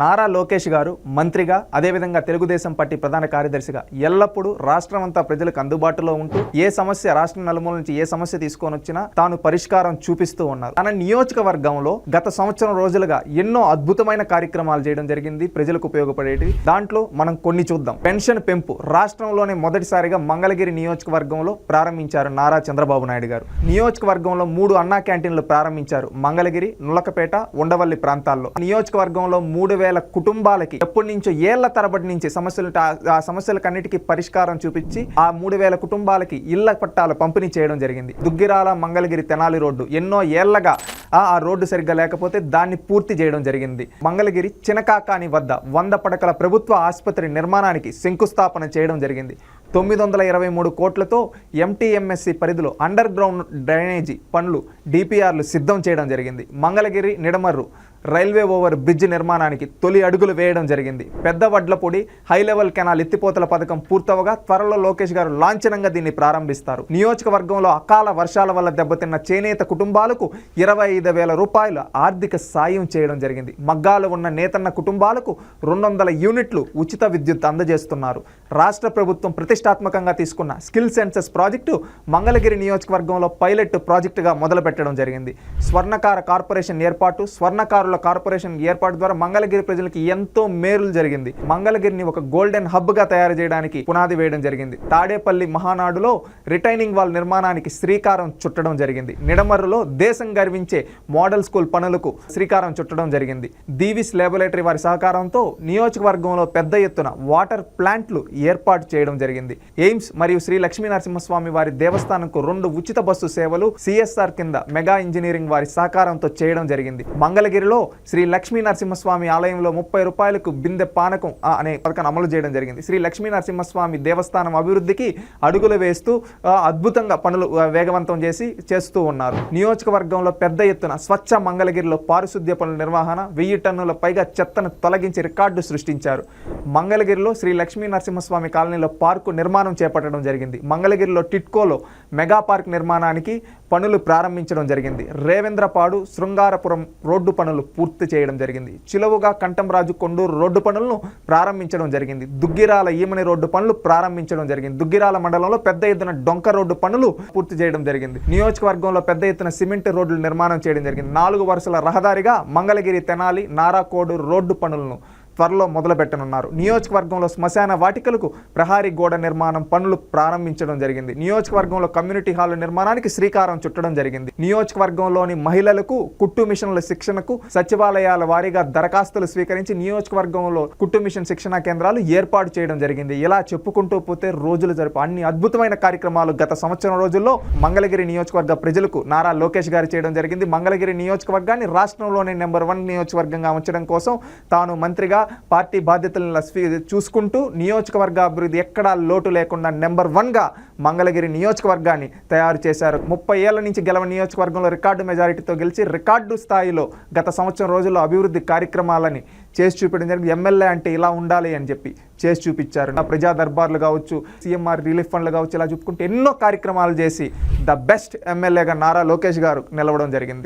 నారా లోకేష్ గారు మంత్రిగా అదేవిధంగా తెలుగుదేశం పార్టీ ప్రధాన కార్యదర్శిగా ఎల్లప్పుడూ రాష్ట్రం అంతా ప్రజలకు అందుబాటులో ఉంటూ ఏ సమస్య రాష్ట్రం నలుమూల నుంచి ఏ సమస్య తీసుకొని వచ్చినా తాను పరిష్కారం చూపిస్తూ ఉన్నారు. తన నియోజకవర్గంలో గత సంవత్సరం రోజులుగా ఎన్నో అద్భుతమైన కార్యక్రమాలు చేయడం జరిగింది, ప్రజలకు ఉపయోగపడేవి. దాంట్లో మనం కొన్ని చూద్దాం. పెన్షన్ పెంపు రాష్ట్రంలోనే మొదటిసారిగా మంగళగిరి నియోజకవర్గంలో ప్రారంభించారు నారా చంద్రబాబు నాయుడు గారు. నియోజకవర్గంలో 3 అన్నా క్యాంటీన్లు ప్రారంభించారు మంగళగిరి, నులకపేట, ఉండవల్లి ప్రాంతాల్లో. నియోజకవర్గంలో 3000 కుటుంబాలకి ఎప్పటి నుంచో ఏళ్ల తరబడి నుంచి సమస్యలు ఆ సమస్యలకన్నిటికీ పరిష్కారం చూపించి ఆ 3000 కుటుంబాలకి ఇళ్ల పట్టాలు పంపిణీ చేయడం జరిగింది. దుగ్గిరాల మంగళగిరి తెనాలి రోడ్డు ఎన్నో ఏళ్లగా ఆ రోడ్డు సరిగ్గా లేకపోతే దాన్ని పూర్తి చేయడం జరిగింది. మంగళగిరి చినకాకాని వద్ద 100 పడకల ప్రభుత్వ ఆసుపత్రి నిర్మాణానికి శంకుస్థాపన చేయడం జరిగింది. 923 కోట్లతో ఎంటీఎంఎస్సి పరిధిలో అండర్ గ్రౌండ్ డ్రైనేజీ పనులు డిపిఆర్లు సిద్ధం చేయడం జరిగింది. Mangalagiri Nidamarru railway over bridge నిర్మాణానికి తొలి అడుగులు వేయడం జరిగింది. పెద్ద వడ్లపొడి హై లెవెల్ కెనాల్ ఎత్తిపోతల పథకం పూర్తవగా త్వరలో లోకేష్ గారు లాంఛనంగా దీన్ని ప్రారంభిస్తారు. నియోజకవర్గంలో అకాల వర్షాల వల్ల దెబ్బతిన్న చేనేత కుటుంబాలకు 25,000 రూపాయల ఆర్థిక సాయం చేయడం జరిగింది. మగ్గాలు ఉన్న నేతన్న కుటుంబాలకు 200 యూనిట్లు ఉచిత విద్యుత్ అందజేస్తున్నారు. రాష్ట్ర ప్రభుత్వం ప్రతిష్టాత్మకంగా తీసుకున్న స్కిల్ సెన్సెస్ ప్రాజెక్టు మంగళగిరి నియోజకవర్గంలో పైలట్ ప్రాజెక్టుగా మొదలుపెట్టడం జరిగింది. స్వర్ణకార కార్పొరేషన్ ఏర్పాటు, స్వర్ణకారుల కార్పొరేషన్ ఏర్పాటు ద్వారా మంగళగిరి ప్రజలకు ఎంతో మేలు జరిగింది. మంగళగిరిని ఒక గోల్డెన్ హబ్ గా తయారు చేయడానికి పునాది వేయడం జరిగింది. తాడేపల్లి మహానాడులో రిటైనింగ్ వాల్ నిర్మాణానికి శ్రీకారం చుట్టడం జరిగింది. నిడమర్రులో దేశం గర్వించే మోడల్ స్కూల్ పనులకు శ్రీకారం చుట్టడం జరిగింది. దీవిస్ ల్యాబొరేటరీ వారి సహకారంతో నియోజకవర్గంలో పెద్ద ఎత్తున వాటర్ ప్లాంట్లు ఏర్పాటు చేయడం జరిగింది. ఎయిమ్స్ మరియు శ్రీ లక్ష్మీ నరసింహస్వామి వారి దేవస్థానంకు 2 ఉచిత బస్సు సేవలు సిఎస్ఆర్ కింద మెగా ఇంజనీరింగ్ వారి సహకారంతో చేయడం జరిగింది. మంగళగిరిలో శ్రీ లక్ష్మీ నరసింహస్వామి ఆలయంలో 30 రూపాయలకు బిందె పానకం అనే పథకాన్ని అమలు చేయడం జరిగింది. శ్రీ లక్ష్మీ నరసింహస్వామి దేవస్థానం అభివృద్ధికి అడుగులు వేస్తూ అద్భుతంగా పనులు వేగవంతం చేస్తూ ఉన్నారు. నియోజకవర్గంలో పెద్ద ఎత్తున స్వచ్ఛ మంగళగిరిలో పారిశుద్ధ్య పనుల నిర్వహణ 1000 టన్నుల పైగా చెత్తను తొలగించి రికార్డు సృష్టించారు. మంగళగిరిలో శ్రీ లక్ష్మీ నరసింహస్వామి కాలనీలో పార్కు నిర్మాణం చేపట్టడం జరిగింది. మంగళగిరిలో టిట్కోలో మెగా పార్క్ నిర్మాణానికి పనులు ప్రారంభించడం జరిగింది. రేవేంద్రపాడు శృంగారపురం రోడ్డు పనులు పూర్తి చేయడం జరిగింది. చిలువుగా కంటంరాజు కొండూరు రోడ్డు పనులను ప్రారంభించడం జరిగింది. దుగ్గిరాల ఈమని రోడ్డు పనులు ప్రారంభించడం జరిగింది. దుగ్గిరాల మండలంలో పెద్ద ఎత్తున డొంక రోడ్డు పనులు పూర్తి చేయడం జరిగింది. నియోజకవర్గంలో పెద్ద ఎత్తున సిమెంట్ రోడ్లు నిర్మాణం చేయడం జరిగింది. 4 వరుసల రహదారిగా మంగళగిరి తెనాలి నారాకోడు రోడ్డు పనులను త్వరలో మొదలు పెట్టనున్నారు. నియోజకవర్గంలో శ్మశాన వాటికలకు ప్రహారీ గోడ నిర్మాణం పనులు ప్రారంభించడం జరిగింది. నియోజకవర్గంలో కమ్యూనిటీ హాల్ నిర్మాణానికి శ్రీకారం చుట్టడం జరిగింది. నియోజకవర్గంలోని మహిళలకు కుట్టు మిషన్ల శిక్షణకు సచివాలయాల వారీగా దరఖాస్తులు స్వీకరించి నియోజకవర్గంలో కుట్టు మిషన్ శిక్షణా కేంద్రాలు ఏర్పాటు చేయడం జరిగింది. ఇలా చెప్పుకుంటూ పోతే రోజులు అన్ని అద్భుతమైన కార్యక్రమాలు గత సంవత్సరం రోజుల్లో మంగళగిరి నియోజకవర్గ ప్రజలకు నారా లోకేష్ గారు చేయడం జరిగింది. మంగళగిరి నియోజకవర్గాన్ని రాష్ట్రంలోనే నెంబర్ 1 నియోజకవర్గంగా ఉంచడం కోసం తాను మంత్రిగా పార్టీ బాధ్యతలను చూసుకుంటూ నియోజకవర్గ అభివృద్ధి ఎక్కడా లోటు లేకుండా నెంబర్ 1గా మంగళగిరి నియోజకవర్గాన్ని తయారు చేశారు. 30 ఏళ్ల నుంచి గెలవ నియోజకవర్గంలో రికార్డు మెజారిటీతో గెలిచి రికార్డు స్థాయిలో గత సంవత్సరం రోజుల్లో అభివృద్ధి కార్యక్రమాలని చేసి చూపించడం జరిగింది. ఎమ్మెల్యే అంటే ఇలా ఉండాలి అని చెప్పి చేసి చూపించారు. ప్రజా దర్బార్లు కావచ్చు, సిఎంఆర్ రిలీఫ్ ఫండ్లు కావచ్చు, ఇలా చూపుకుంటే ఎన్నో కార్యక్రమాలు చేసి ద బెస్ట్ ఎమ్మెల్యేగా నారా లోకేష్ గారు నిలవడం జరిగింది.